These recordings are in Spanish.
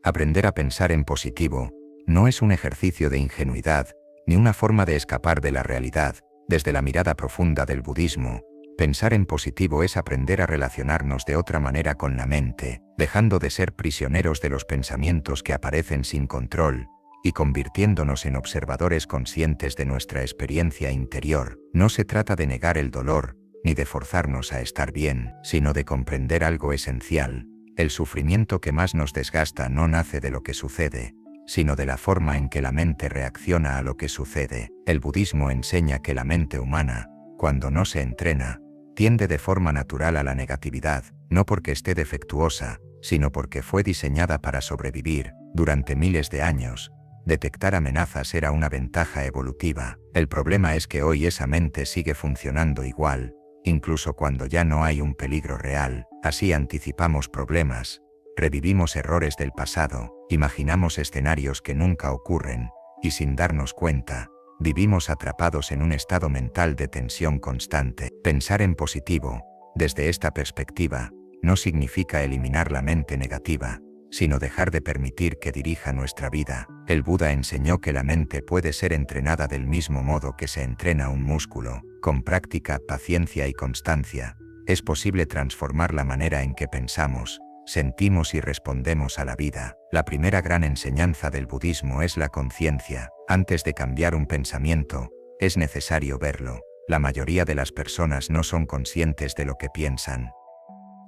Aprender a pensar en positivo no es un ejercicio de ingenuidad, ni una forma de escapar de la realidad. Desde la mirada profunda del budismo, pensar en positivo es aprender a relacionarnos de otra manera con la mente, dejando de ser prisioneros de los pensamientos que aparecen sin control, y convirtiéndonos en observadores conscientes de nuestra experiencia interior. No se trata de negar el dolor, ni de forzarnos a estar bien, sino de comprender algo esencial. El sufrimiento que más nos desgasta no nace de lo que sucede, sino de la forma en que la mente reacciona a lo que sucede. El budismo enseña que la mente humana, cuando no se entrena, tiende de forma natural a la negatividad, no porque esté defectuosa, sino porque fue diseñada para sobrevivir. Durante miles de años, detectar amenazas era una ventaja evolutiva. El problema es que hoy esa mente sigue funcionando igual, incluso cuando ya no hay un peligro real. Así anticipamos problemas, revivimos errores del pasado, imaginamos escenarios que nunca ocurren, y sin darnos cuenta, vivimos atrapados en un estado mental de tensión constante. Pensar en positivo, desde esta perspectiva, no significa eliminar la mente negativa, sino dejar de permitir que dirija nuestra vida. El Buda enseñó que la mente puede ser entrenada del mismo modo que se entrena un músculo. Con práctica, paciencia y constancia, es posible transformar la manera en que pensamos, sentimos y respondemos a la vida. La primera gran enseñanza del budismo es la conciencia. Antes de cambiar un pensamiento, es necesario verlo. La mayoría de las personas no son conscientes de lo que piensan.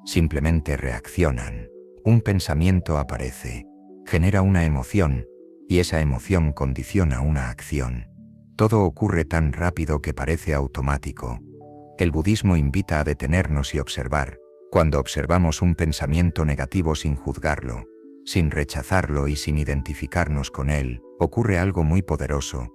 Simplemente reaccionan. Un pensamiento aparece, genera una emoción, y esa emoción condiciona una acción. Todo ocurre tan rápido que parece automático. El budismo invita a detenernos y observar. Cuando observamos un pensamiento negativo sin juzgarlo, sin rechazarlo y sin identificarnos con él, ocurre algo muy poderoso.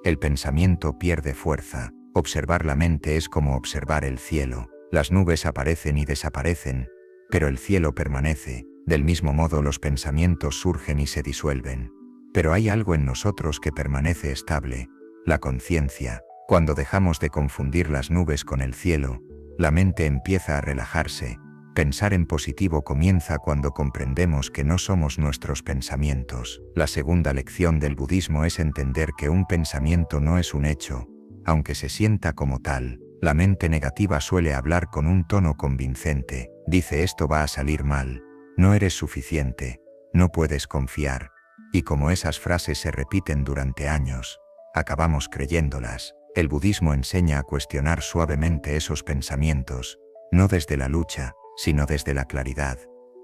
El pensamiento pierde fuerza. Observar la mente es como observar el cielo. Las nubes aparecen y desaparecen, pero el cielo permanece. Del mismo modo los pensamientos surgen y se disuelven. Pero hay algo en nosotros que permanece estable, la conciencia. Cuando dejamos de confundir las nubes con el cielo, la mente empieza a relajarse. Pensar en positivo comienza cuando comprendemos que no somos nuestros pensamientos. La segunda lección del budismo es entender que un pensamiento no es un hecho, aunque se sienta como tal. La mente negativa suele hablar con un tono convincente. Dice: esto va a salir mal, no eres suficiente, no puedes confiar. Y como esas frases se repiten durante años, acabamos creyéndolas. El budismo enseña a cuestionar suavemente esos pensamientos, no desde la lucha, sino desde la claridad.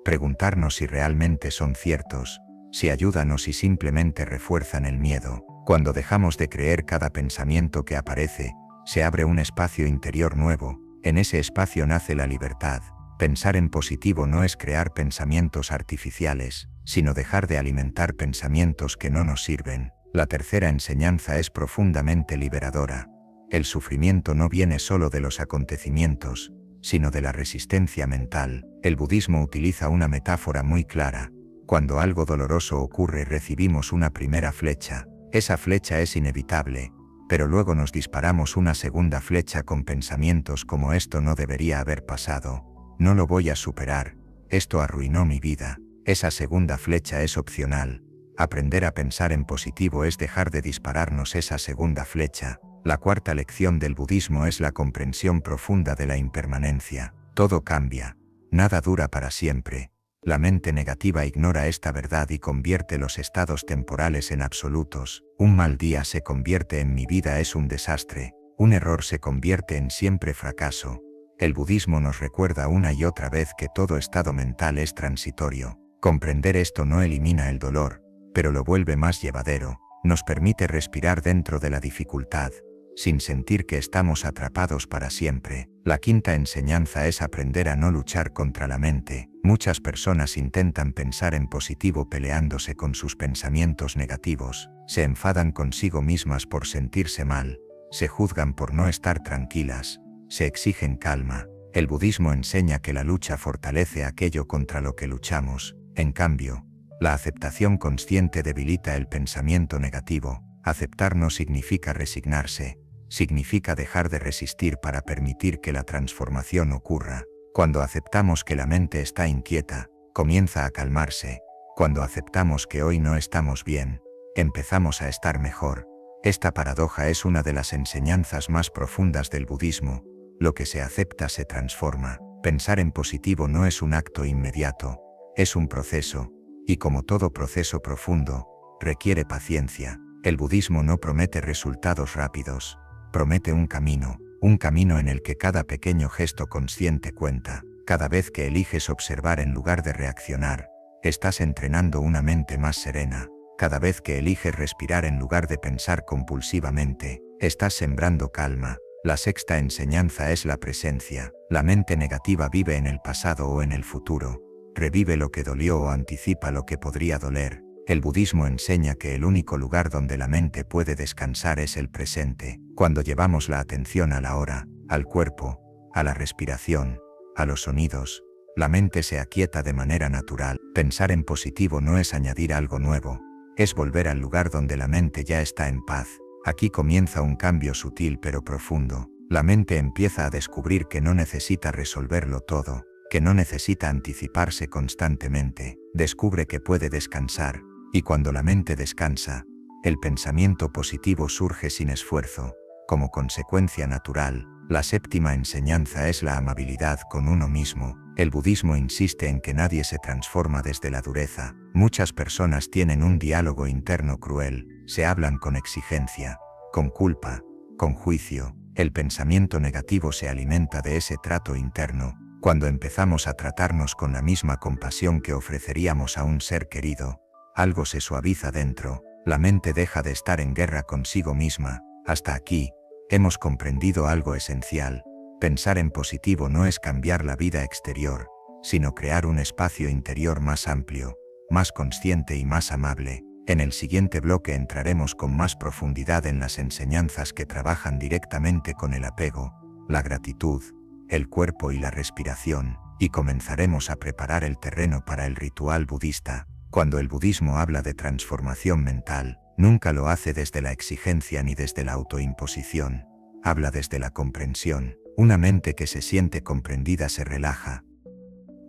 Preguntarnos si realmente son ciertos, si ayudan o si simplemente refuerzan el miedo. Cuando dejamos de creer cada pensamiento que aparece, se abre un espacio interior nuevo. En ese espacio nace la libertad. Pensar en positivo no es crear pensamientos artificiales, sino dejar de alimentar pensamientos que no nos sirven. La tercera enseñanza es profundamente liberadora. El sufrimiento no viene solo de los acontecimientos, sino de la resistencia mental. El budismo utiliza una metáfora muy clara. Cuando algo doloroso ocurre, recibimos una primera flecha. Esa flecha es inevitable, pero luego nos disparamos una segunda flecha con pensamientos como: esto no debería haber pasado, no lo voy a superar, esto arruinó mi vida. Esa segunda flecha es opcional. Aprender a pensar en positivo es dejar de dispararnos esa segunda flecha. La cuarta lección del budismo es la comprensión profunda de la impermanencia. Todo cambia, nada dura para siempre. La mente negativa ignora esta verdad y convierte los estados temporales en absolutos. Un mal día se convierte en mi vida es un desastre, un error se convierte en siempre fracaso. El budismo nos recuerda una y otra vez que todo estado mental es transitorio. Comprender esto no elimina el dolor, pero lo vuelve más llevadero. Nos permite respirar dentro de la dificultad, sin sentir que estamos atrapados para siempre. La quinta enseñanza es aprender a no luchar contra la mente. Muchas personas intentan pensar en positivo peleándose con sus pensamientos negativos. Se enfadan consigo mismas por sentirse mal, se juzgan por no estar tranquilas, se exigen calma. El budismo enseña que la lucha fortalece aquello contra lo que luchamos. En cambio, la aceptación consciente debilita el pensamiento negativo. Aceptar no significa resignarse, significa dejar de resistir para permitir que la transformación ocurra. Cuando aceptamos que la mente está inquieta, comienza a calmarse. Cuando aceptamos que hoy no estamos bien, empezamos a estar mejor. Esta paradoja es una de las enseñanzas más profundas del budismo. Lo que se acepta se transforma. Pensar en positivo no es un acto inmediato, es un proceso, y como todo proceso profundo, requiere paciencia. El budismo no promete resultados rápidos, promete un camino en el que cada pequeño gesto consciente cuenta. Cada vez que eliges observar en lugar de reaccionar, estás entrenando una mente más serena. Cada vez que eliges respirar en lugar de pensar compulsivamente, estás sembrando calma. La sexta enseñanza es la presencia. La mente negativa vive en el pasado o en el futuro, revive lo que dolió o anticipa lo que podría doler. El budismo enseña que el único lugar donde la mente puede descansar es el presente. Cuando llevamos la atención a la hora, al cuerpo, a la respiración, a los sonidos, la mente se aquieta de manera natural. Pensar en positivo no es añadir algo nuevo, es volver al lugar donde la mente ya está en paz. Aquí comienza un cambio sutil pero profundo. La mente empieza a descubrir que no necesita resolverlo todo, que no necesita anticiparse constantemente. Descubre que puede descansar, y cuando la mente descansa, el pensamiento positivo surge sin esfuerzo, como consecuencia natural. La séptima enseñanza es la amabilidad con uno mismo. El budismo insiste en que nadie se transforma desde la dureza. Muchas personas tienen un diálogo interno cruel, se hablan con exigencia, con culpa, con juicio. El pensamiento negativo se alimenta de ese trato interno. Cuando empezamos a tratarnos con la misma compasión que ofreceríamos a un ser querido, algo se suaviza dentro, la mente deja de estar en guerra consigo misma. Hasta aquí, hemos comprendido algo esencial. Pensar en positivo no es cambiar la vida exterior, sino crear un espacio interior más amplio, más consciente y más amable. En el siguiente bloque entraremos con más profundidad en las enseñanzas que trabajan directamente con el apego, la gratitud, el cuerpo y la respiración, y comenzaremos a preparar el terreno para el ritual budista. Cuando el budismo habla de transformación mental, nunca lo hace desde la exigencia ni desde la autoimposición. Habla desde la comprensión. Una mente que se siente comprendida se relaja.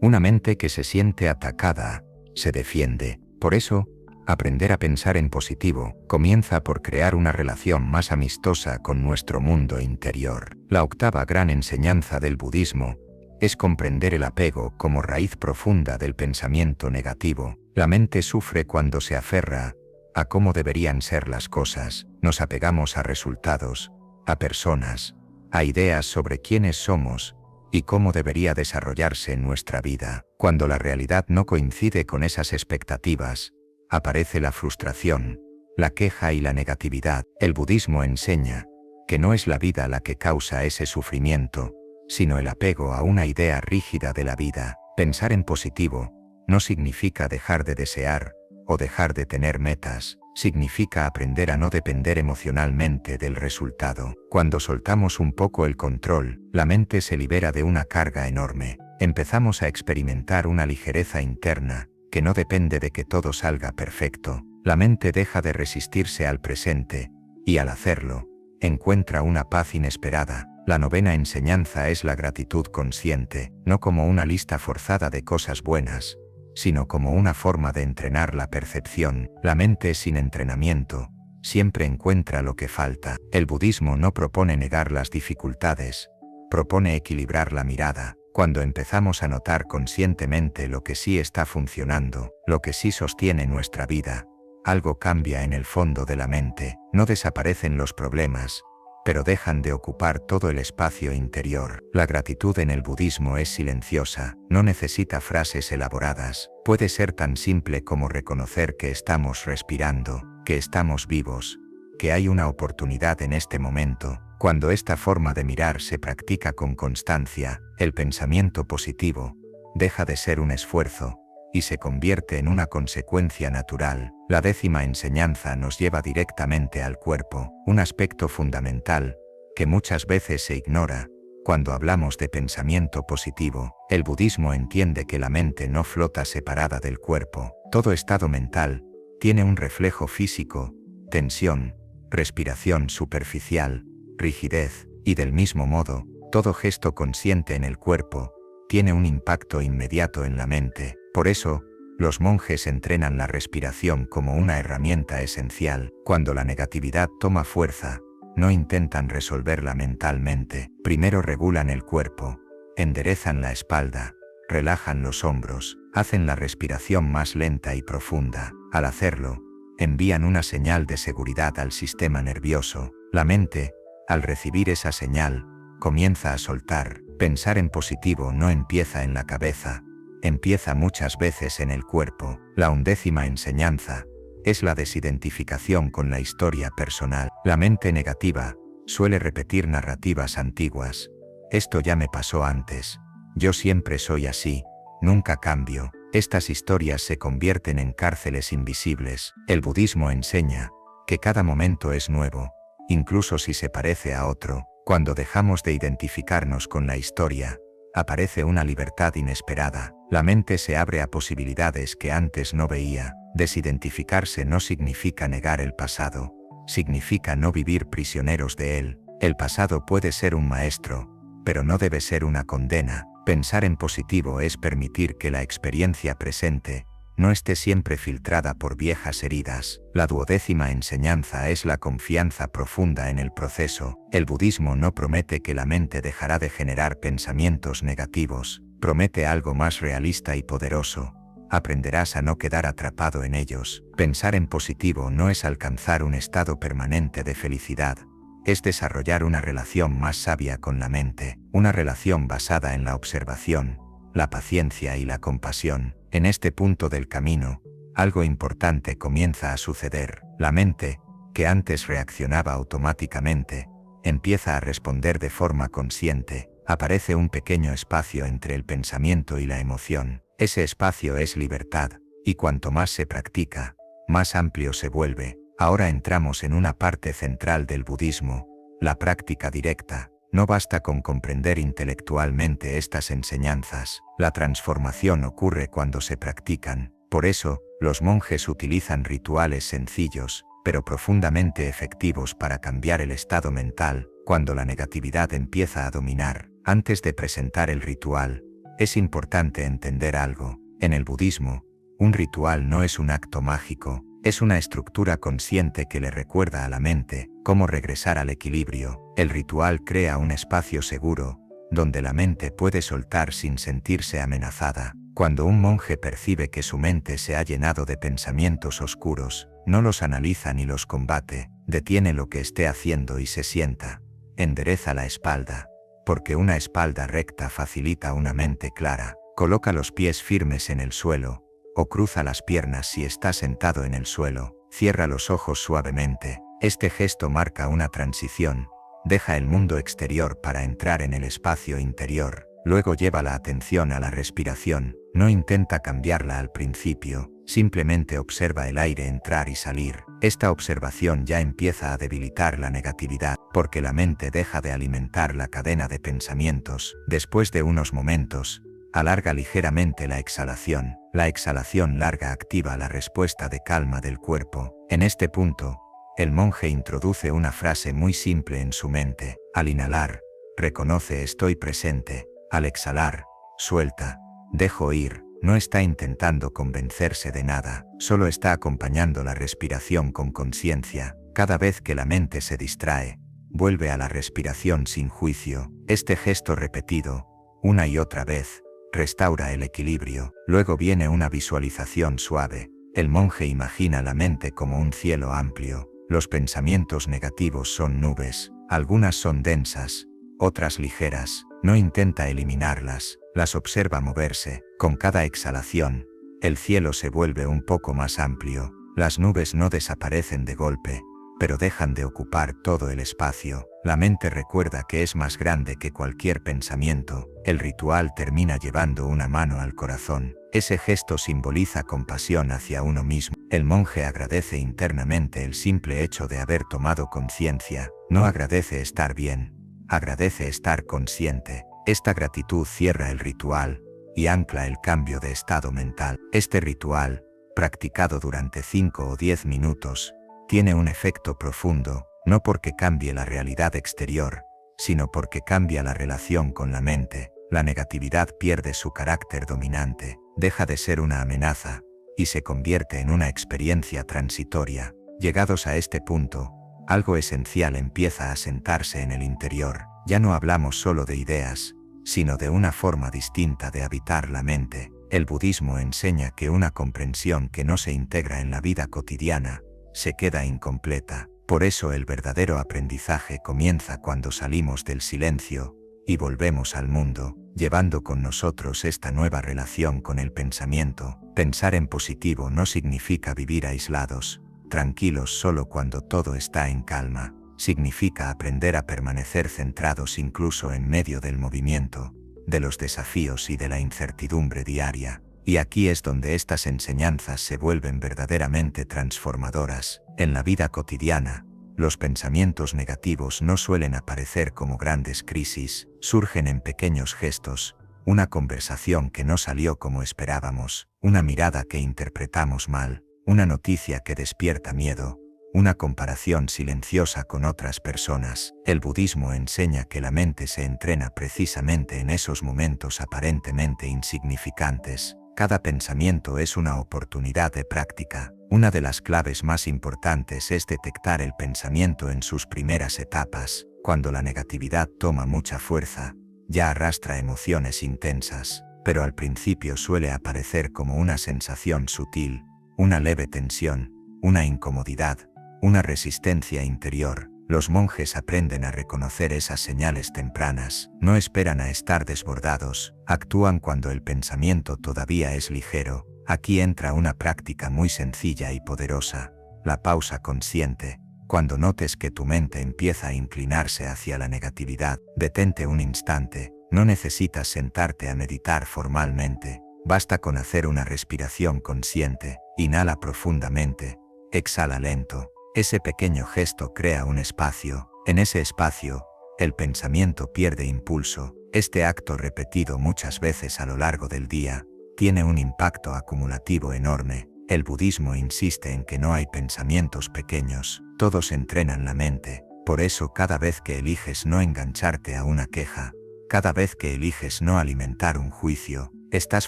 Una mente que se siente atacada se defiende. Por eso, aprender a pensar en positivo comienza por crear una relación más amistosa con nuestro mundo interior. La octava gran enseñanza del budismo es comprender el apego como raíz profunda del pensamiento negativo. La mente sufre cuando se aferra a cómo deberían ser las cosas. Nos apegamos a resultados, a personas, a ideas sobre quiénes somos y cómo debería desarrollarse nuestra vida. Cuando la realidad no coincide con esas expectativas, aparece la frustración, la queja y la negatividad. El budismo enseña que no es la vida la que causa ese sufrimiento, sino el apego a una idea rígida de la vida. Pensar en positivo no significa dejar de desear o dejar de tener metas, significa aprender a no depender emocionalmente del resultado. Cuando soltamos un poco el control, la mente se libera de una carga enorme. Empezamos a experimentar una ligereza interna que no depende de que todo salga perfecto. La mente deja de resistirse al presente, y al hacerlo, encuentra una paz inesperada. La novena enseñanza es la gratitud consciente, no como una lista forzada de cosas buenas, sino como una forma de entrenar la percepción. La mente sin entrenamiento siempre encuentra lo que falta. El budismo no propone negar las dificultades, propone equilibrar la mirada. Cuando empezamos a notar conscientemente lo que sí está funcionando, lo que sí sostiene nuestra vida, algo cambia en el fondo de la mente. No desaparecen los problemas, pero dejan de ocupar todo el espacio interior. La gratitud en el budismo es silenciosa, no necesita frases elaboradas. Puede ser tan simple como reconocer que estamos respirando, que estamos vivos, que hay una oportunidad en este momento. Cuando esta forma de mirar se practica con constancia, el pensamiento positivo deja de ser un esfuerzo y se convierte en una consecuencia natural. La décima enseñanza nos lleva directamente al cuerpo, un aspecto fundamental que muchas veces se ignora cuando hablamos de pensamiento positivo. El budismo entiende que la mente no flota separada del cuerpo. Todo estado mental tiene un reflejo físico, tensión, respiración superficial, rigidez, y del mismo modo, todo gesto consciente en el cuerpo tiene un impacto inmediato en la mente. Por eso, Los monjes entrenan la respiración como una herramienta esencial. Cuando la negatividad toma fuerza, no intentan resolverla mentalmente. Primero regulan el cuerpo, enderezan la espalda, relajan los hombros, hacen la respiración más lenta y profunda. Al hacerlo, envían una señal de seguridad al sistema nervioso. La mente, al recibir esa señal, comienza a soltar. Pensar en positivo no empieza en la cabeza, empieza muchas veces en el cuerpo. La 11ª enseñanza es la desidentificación con la historia personal. La mente negativa suele repetir narrativas antiguas. Esto ya me pasó antes. Yo siempre soy así. Nunca cambio. Estas historias se convierten en cárceles invisibles. El budismo enseña que cada momento es nuevo, incluso si se parece a otro. Cuando dejamos de identificarnos con la historia, aparece una libertad inesperada. La mente se abre a posibilidades que antes no veía. Desidentificarse no significa negar el pasado, significa no vivir prisioneros de él. El pasado puede ser un maestro, pero no debe ser una condena. Pensar en positivo es permitir que la experiencia presente no esté siempre filtrada por viejas heridas. La 12ª enseñanza es la confianza profunda en el proceso. El budismo no promete que la mente dejará de generar pensamientos negativos, promete algo más realista y poderoso. Aprenderás a no quedar atrapado en ellos. Pensar en positivo no es alcanzar un estado permanente de felicidad, es desarrollar una relación más sabia con la mente, una relación basada en la observación, la paciencia y la compasión. En este punto del camino, algo importante comienza a suceder. La mente, que antes reaccionaba automáticamente, empieza a responder de forma consciente. Aparece un pequeño espacio entre el pensamiento y la emoción. Ese espacio es libertad, y cuanto más se practica, más amplio se vuelve. Ahora entramos en una parte central del budismo, la práctica directa. No basta con comprender intelectualmente estas enseñanzas, la transformación ocurre cuando se practican. Por eso, los monjes utilizan rituales sencillos, pero profundamente efectivos para cambiar el estado mental. Cuando la negatividad empieza a dominar, antes de presentar el ritual, es importante entender algo. En el budismo, un ritual no es un acto mágico, es una estructura consciente que le recuerda a la mente cómo regresar al equilibrio. El ritual crea un espacio seguro, donde la mente puede soltar sin sentirse amenazada. Cuando un monje percibe que su mente se ha llenado de pensamientos oscuros, no los analiza ni los combate, detiene lo que esté haciendo y se sienta. Endereza la espalda, porque una espalda recta facilita una mente clara. Coloca los pies firmes en el suelo, o cruza las piernas si está sentado en el suelo. Cierra los ojos suavemente. Este gesto marca una transición. Deja el mundo exterior para entrar en el espacio interior. Luego lleva la atención a la respiración. No intenta cambiarla al principio, simplemente observa el aire entrar y salir. Esta observación ya empieza a debilitar la negatividad, porque la mente deja de alimentar la cadena de pensamientos. Después de unos momentos, alarga ligeramente la exhalación. La exhalación larga activa la respuesta de calma del cuerpo. En este punto, el monje introduce una frase muy simple en su mente. Al inhalar, reconoce estoy presente. Al exhalar, suelta, dejo ir. No está intentando convencerse de nada, solo está acompañando la respiración con conciencia. Cada vez que la mente se distrae, vuelve a la respiración sin juicio. Este gesto repetido, una y otra vez, restaura el equilibrio. Luego viene una visualización suave. El monje imagina la mente como un cielo amplio. Los pensamientos negativos son nubes. Algunas son densas, otras ligeras. No intenta eliminarlas, las observa moverse. Con cada exhalación, el cielo se vuelve un poco más amplio. Las nubes no desaparecen de golpe, pero dejan de ocupar todo el espacio. La mente recuerda que es más grande que cualquier pensamiento. El ritual termina llevando una mano al corazón. Ese gesto simboliza compasión hacia uno mismo. El monje agradece internamente el simple hecho de haber tomado conciencia. No agradece estar bien, agradece estar consciente. Esta gratitud cierra el ritual y ancla el cambio de estado mental. Este ritual, practicado durante 5 o 10 minutos, tiene un efecto profundo, no porque cambie la realidad exterior, sino porque cambia la relación con la mente. La negatividad pierde su carácter dominante, deja de ser una amenaza y se convierte en una experiencia transitoria. Llegados a este punto, algo esencial empieza a sentarse en el interior. Ya no hablamos solo de ideas, sino de una forma distinta de habitar la mente. El budismo enseña que una comprensión que no se integra en la vida cotidiana se queda incompleta. Por eso el verdadero aprendizaje comienza cuando salimos del silencio y volvemos al mundo, llevando con nosotros esta nueva relación con el pensamiento. Pensar en positivo no significa vivir aislados, tranquilos solo cuando todo está en calma. Significa aprender a permanecer centrados incluso en medio del movimiento, de los desafíos y de la incertidumbre diaria. Y aquí es donde estas enseñanzas se vuelven verdaderamente transformadoras. En la vida cotidiana, los pensamientos negativos no suelen aparecer como grandes crisis, surgen en pequeños gestos, una conversación que no salió como esperábamos, una mirada que interpretamos mal, una noticia que despierta miedo, una comparación silenciosa con otras personas. El budismo enseña que la mente se entrena precisamente en esos momentos aparentemente insignificantes. Cada pensamiento es una oportunidad de práctica. Una de las claves más importantes es detectar el pensamiento en sus primeras etapas. Cuando la negatividad toma mucha fuerza, ya arrastra emociones intensas, pero al principio suele aparecer como una sensación sutil, una leve tensión, una incomodidad, una resistencia interior. Los monjes aprenden a reconocer esas señales tempranas, no esperan a estar desbordados, actúan cuando el pensamiento todavía es ligero. Aquí entra una práctica muy sencilla y poderosa, la pausa consciente. Cuando notes que tu mente empieza a inclinarse hacia la negatividad, detente un instante. No necesitas sentarte a meditar formalmente, basta con hacer una respiración consciente. Inhala profundamente, exhala lento. Ese pequeño gesto crea un espacio. En ese espacio, el pensamiento pierde impulso. Este acto repetido muchas veces a lo largo del día tiene un impacto acumulativo enorme. El budismo insiste en que no hay pensamientos pequeños, todos entrenan la mente. Por eso cada vez que eliges no engancharte a una queja, cada vez que eliges no alimentar un juicio, estás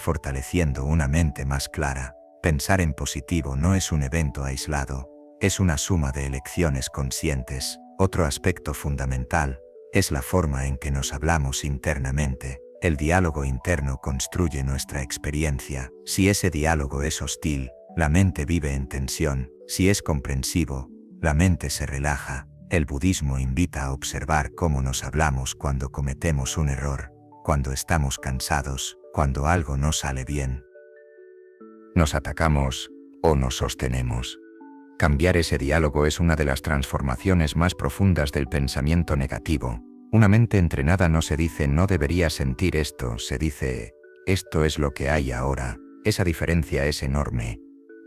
fortaleciendo una mente más clara. Pensar en positivo no es un evento aislado, es una suma de elecciones conscientes. Otro aspecto fundamental es la forma en que nos hablamos internamente. El diálogo interno construye nuestra experiencia. Si ese diálogo es hostil, la mente vive en tensión. Si es comprensivo, la mente se relaja. El budismo invita a observar cómo nos hablamos cuando cometemos un error, cuando estamos cansados, cuando algo no sale bien. Nos atacamos o nos sostenemos. Cambiar ese diálogo es una de las transformaciones más profundas del pensamiento negativo. Una mente entrenada no se dice no debería sentir esto, se dice esto es lo que hay ahora. Esa diferencia es enorme.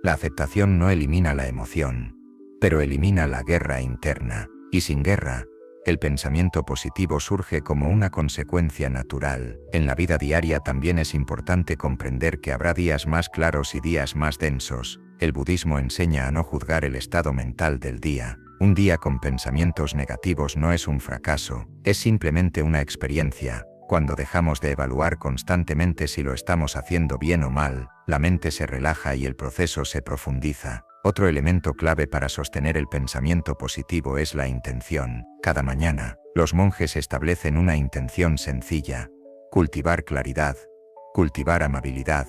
La aceptación no elimina la emoción, pero elimina la guerra interna. Y sin guerra, el pensamiento positivo surge como una consecuencia natural. En la vida diaria también es importante comprender que habrá días más claros y días más densos. El budismo enseña a no juzgar el estado mental del día. Un día con pensamientos negativos no es un fracaso, es simplemente una experiencia. Cuando dejamos de evaluar constantemente si lo estamos haciendo bien o mal, la mente se relaja y el proceso se profundiza. Otro elemento clave para sostener el pensamiento positivo es la intención. Cada mañana, los monjes establecen una intención sencilla: cultivar claridad, cultivar amabilidad,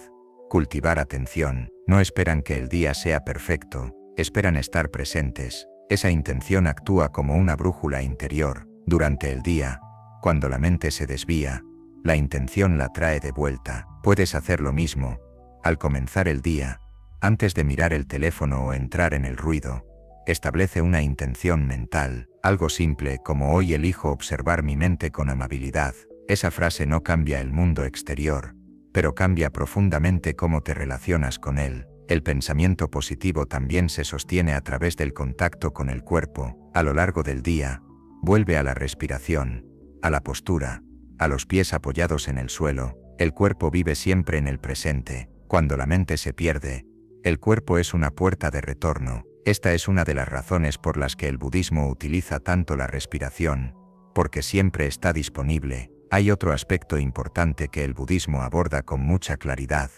cultivar atención. No esperan que el día sea perfecto, esperan estar presentes. Esa intención actúa como una brújula interior. Durante el día, cuando la mente se desvía, la intención la trae de vuelta. Puedes hacer lo mismo. Al comenzar el día, antes de mirar el teléfono o entrar en el ruido, establece una intención mental, algo simple como hoy elijo observar mi mente con amabilidad. Esa frase no cambia el mundo exterior, pero cambia profundamente cómo te relacionas con él. El pensamiento positivo también se sostiene a través del contacto con el cuerpo. A lo largo del día, vuelve a la respiración, a la postura, a los pies apoyados en el suelo. El cuerpo vive siempre en el presente. Cuando la mente se pierde, el cuerpo es una puerta de retorno. Esta es una de las razones por las que el budismo utiliza tanto la respiración, porque siempre está disponible. Hay otro aspecto importante que el budismo aborda con mucha claridad: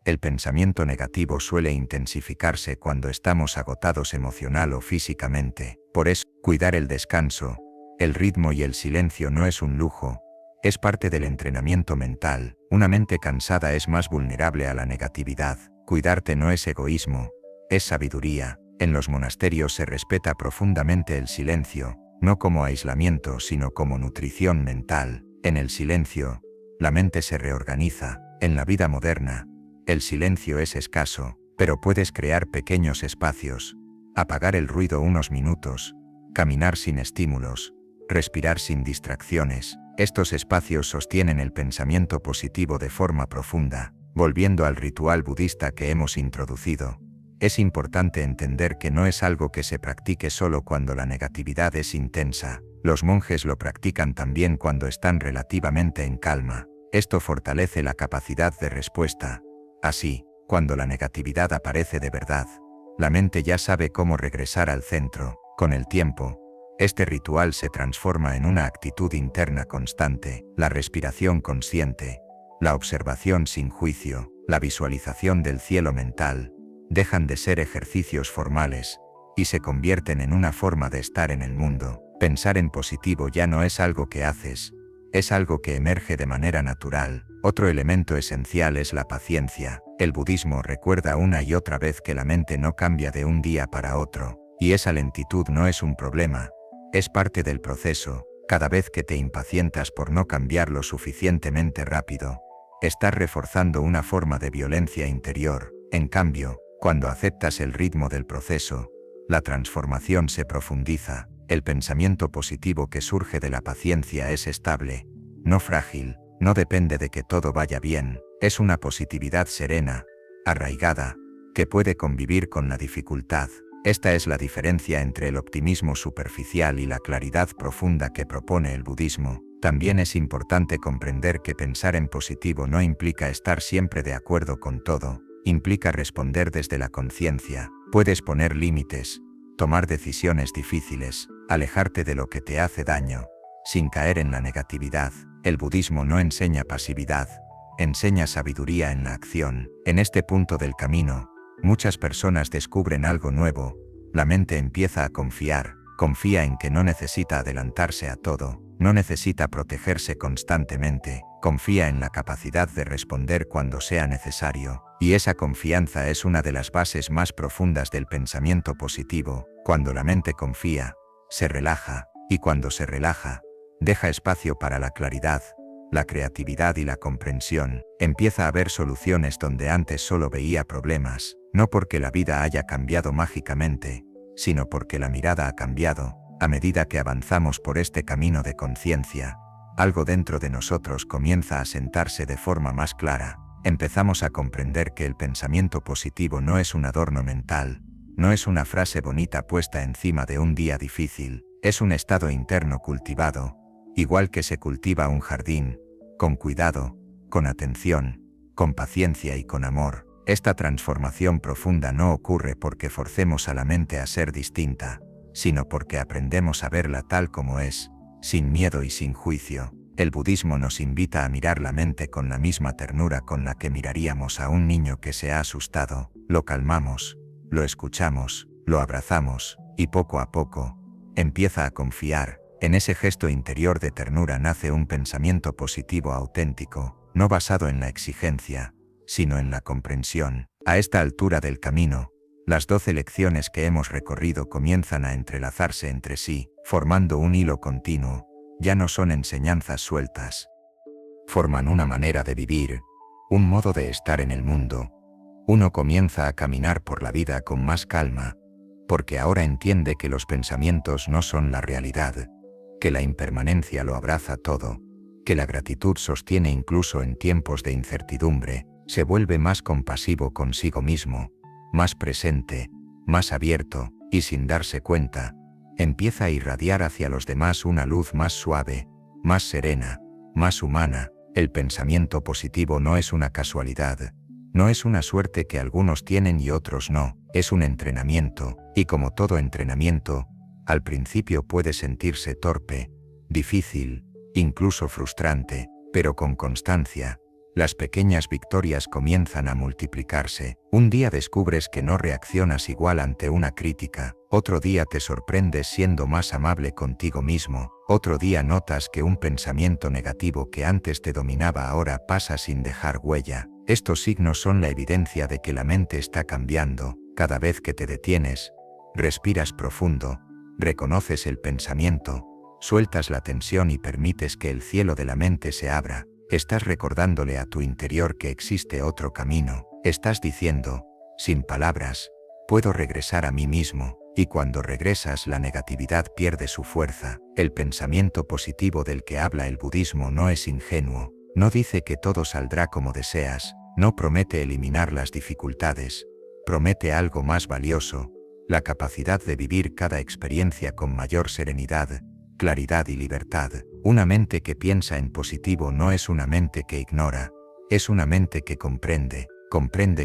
El pensamiento negativo suele intensificarse cuando estamos agotados emocional o físicamente. Por eso, cuidar el descanso, el ritmo y el silencio no es un lujo, es parte del entrenamiento mental. Una mente cansada es más vulnerable a la negatividad. Cuidarte no es egoísmo, es sabiduría. En los monasterios se respeta profundamente el silencio, no como aislamiento sino como nutrición mental. En el silencio, la mente se reorganiza. En la vida moderna, el silencio es escaso, pero puedes crear pequeños espacios, apagar el ruido unos minutos, caminar sin estímulos, respirar sin distracciones. Estos espacios sostienen el pensamiento positivo de forma profunda. Volviendo al ritual budista que hemos introducido, es importante entender que no es algo que se practique solo cuando la negatividad es intensa. Los monjes lo practican también cuando están relativamente en calma. Esto fortalece la capacidad de respuesta. Así, cuando la negatividad aparece de verdad, la mente ya sabe cómo regresar al centro. Con el tiempo, este ritual se transforma en una actitud interna constante, la respiración consciente, la observación sin juicio, la visualización del cielo mental, dejan de ser ejercicios formales y se convierten en una forma de estar en el mundo. Pensar en positivo ya no es algo que haces, es algo que emerge de manera natural. Otro elemento esencial es la paciencia. El budismo recuerda una y otra vez que la mente no cambia de un día para otro, y esa lentitud no es un problema, es parte del proceso. Cada vez que te impacientas por no cambiar lo suficientemente rápido, estás reforzando una forma de violencia interior. En cambio, cuando aceptas el ritmo del proceso, la transformación se profundiza. El pensamiento positivo que surge de la paciencia es estable, no frágil, no depende de que todo vaya bien, es una positividad serena, arraigada, que puede convivir con la dificultad. Esta es la diferencia entre el optimismo superficial y la claridad profunda que propone el budismo. También es importante comprender que pensar en positivo no implica estar siempre de acuerdo con todo, implica responder desde la conciencia. Puedes poner límites, tomar decisiones difíciles, alejarte de lo que te hace daño, sin caer en la negatividad. El budismo no enseña pasividad, enseña sabiduría en la acción. En este punto del camino, muchas personas descubren algo nuevo. La mente empieza a confiar, confía en que no necesita adelantarse a todo, no necesita protegerse constantemente, confía en la capacidad de responder cuando sea necesario, y esa confianza es una de las bases más profundas del pensamiento positivo. Cuando la mente confía, se relaja, y cuando se relaja, deja espacio para la claridad, la creatividad y la comprensión. Empieza a ver soluciones donde antes solo veía problemas, no porque la vida haya cambiado mágicamente, sino porque la mirada ha cambiado. A medida que avanzamos por este camino de conciencia, algo dentro de nosotros comienza a sentarse de forma más clara. Empezamos a comprender que el pensamiento positivo no es un adorno mental, no es una frase bonita puesta encima de un día difícil, es un estado interno cultivado, igual que se cultiva un jardín, con cuidado, con atención, con paciencia y con amor. Esta transformación profunda no ocurre porque forcemos a la mente a ser distinta, sino porque aprendemos a verla tal como es, sin miedo y sin juicio. El budismo nos invita a mirar la mente con la misma ternura con la que miraríamos a un niño que se ha asustado. Lo calmamos, lo escuchamos, lo abrazamos, y poco a poco, empieza a confiar. En ese gesto interior de ternura nace un pensamiento positivo auténtico, no basado en la exigencia, sino en la comprensión. A esta altura del camino, las 12 lecciones que hemos recorrido comienzan a entrelazarse entre sí, formando un hilo continuo. Ya no son enseñanzas sueltas. Forman una manera de vivir, un modo de estar en el mundo. Uno comienza a caminar por la vida con más calma, porque ahora entiende que los pensamientos no son la realidad, que la impermanencia lo abraza todo, que la gratitud sostiene incluso en tiempos de incertidumbre. Se vuelve más compasivo consigo mismo, más presente, más abierto, y sin darse cuenta, empieza a irradiar hacia los demás una luz más suave, más serena, más humana. El pensamiento positivo no es una casualidad, no es una suerte que algunos tienen y otros no, es un entrenamiento, y como todo entrenamiento, al principio puede sentirse torpe, difícil, incluso frustrante, pero con constancia, Las pequeñas victorias comienzan a multiplicarse. Un día descubres que no reaccionas igual ante una crítica, otro día te sorprendes siendo más amable contigo mismo, otro día notas que un pensamiento negativo que antes te dominaba ahora pasa sin dejar huella. Estos signos son la evidencia de que la mente está cambiando. Cada vez que te detienes, respiras profundo, reconoces el pensamiento, sueltas la tensión y permites que el cielo de la mente se abra. Estás recordándole a tu interior que existe otro camino. Estás diciendo, sin palabras, puedo regresar a mí mismo, y cuando regresas la negatividad pierde su fuerza. El pensamiento positivo del que habla el budismo no es ingenuo, no dice que todo saldrá como deseas, no promete eliminar las dificultades, promete algo más valioso, la capacidad de vivir cada experiencia con mayor serenidad, claridad y libertad. Una mente que piensa en positivo no es una mente que ignora, es una mente que comprende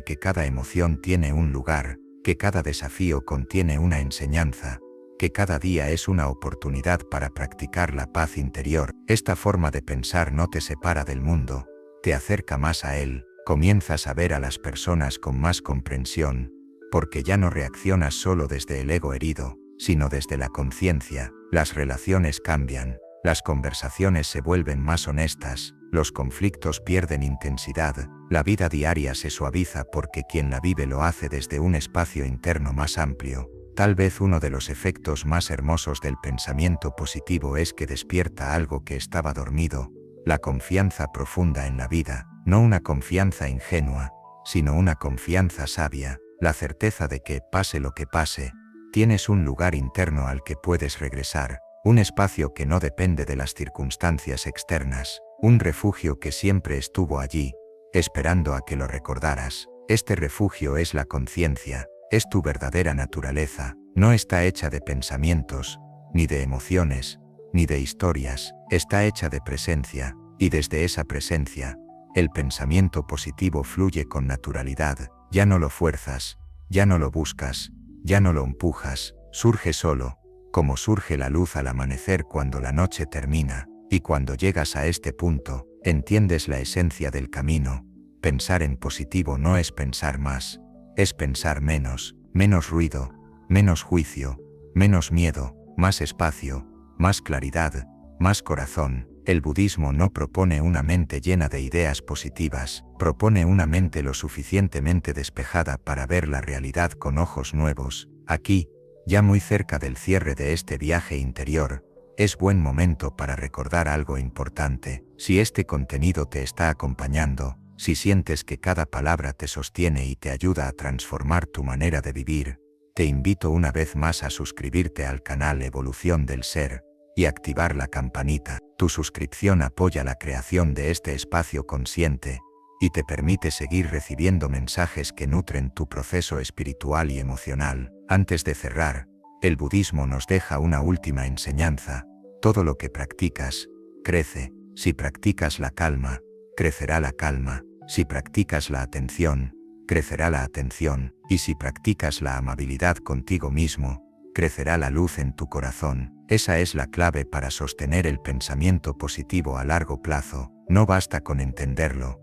que cada emoción tiene un lugar, que cada desafío contiene una enseñanza, que cada día es una oportunidad para practicar la paz interior. Esta forma de pensar no te separa del mundo, te acerca más a él, comienzas a ver a las personas con más comprensión, porque ya no reaccionas solo desde el ego herido, sino desde la conciencia. Las relaciones cambian, las conversaciones se vuelven más honestas, los conflictos pierden intensidad, la vida diaria se suaviza porque quien la vive lo hace desde un espacio interno más amplio. Tal vez uno de los efectos más hermosos del pensamiento positivo es que despierta algo que estaba dormido, la confianza profunda en la vida, no una confianza ingenua, sino una confianza sabia, la certeza de que, pase lo que pase, tienes un lugar interno al que puedes regresar, un espacio que no depende de las circunstancias externas, un refugio que siempre estuvo allí, esperando a que lo recordaras. Este refugio es la conciencia, es tu verdadera naturaleza, no está hecha de pensamientos, ni de emociones, ni de historias, está hecha de presencia, y desde esa presencia, el pensamiento positivo fluye con naturalidad, ya no lo fuerzas, ya no lo buscas, ya no lo empujas, surge solo, como surge la luz al amanecer cuando la noche termina, y cuando llegas a este punto, entiendes la esencia del camino. Pensar en positivo no es pensar más, es pensar menos, menos ruido, menos juicio, menos miedo, más espacio, más claridad, más corazón. El budismo no propone una mente llena de ideas positivas, propone una mente lo suficientemente despejada para ver la realidad con ojos nuevos. Aquí, ya muy cerca del cierre de este viaje interior, es buen momento para recordar algo importante. Si este contenido te está acompañando, si sientes que cada palabra te sostiene y te ayuda a transformar tu manera de vivir, te invito una vez más a suscribirte al canal Evolución del Ser y activar la campanita. Tu suscripción apoya la creación de este espacio consciente y te permite seguir recibiendo mensajes que nutren tu proceso espiritual y emocional. Antes de cerrar, el budismo nos deja una última enseñanza. Todo lo que practicas, crece. Si practicas la calma, crecerá la calma. Si practicas la atención, crecerá la atención. Y si practicas la amabilidad contigo mismo, crecerá la luz en tu corazón. Esa es la clave para sostener el pensamiento positivo a largo plazo. No basta con entenderlo.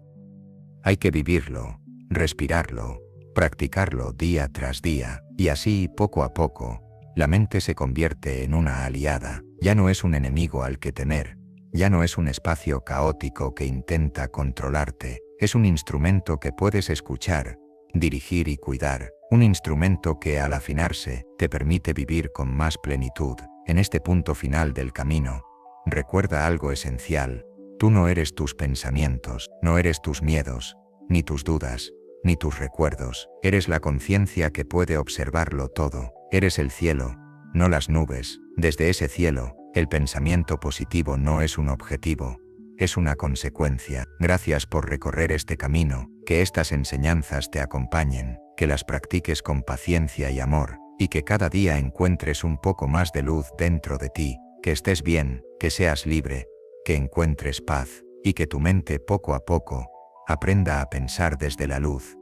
Hay que vivirlo, respirarlo, practicarlo día tras día, y así, poco a poco, la mente se convierte en una aliada. Ya no es un enemigo al que temer, ya no es un espacio caótico que intenta controlarte, es un instrumento que puedes escuchar, dirigir y cuidar, un instrumento que al afinarse te permite vivir con más plenitud. En este punto final del camino, recuerda algo esencial: tú no eres tus pensamientos, no eres tus miedos, ni tus dudas, ni tus recuerdos, eres la conciencia que puede observarlo todo, eres el cielo, no las nubes. Desde ese cielo, el pensamiento positivo no es un objetivo, es una consecuencia. Gracias por recorrer este camino, que estas enseñanzas te acompañen, que las practiques con paciencia y amor, y que cada día encuentres un poco más de luz dentro de ti, que estés bien, que seas libre, que encuentres paz, y que tu mente poco a poco aprenda a pensar desde la luz.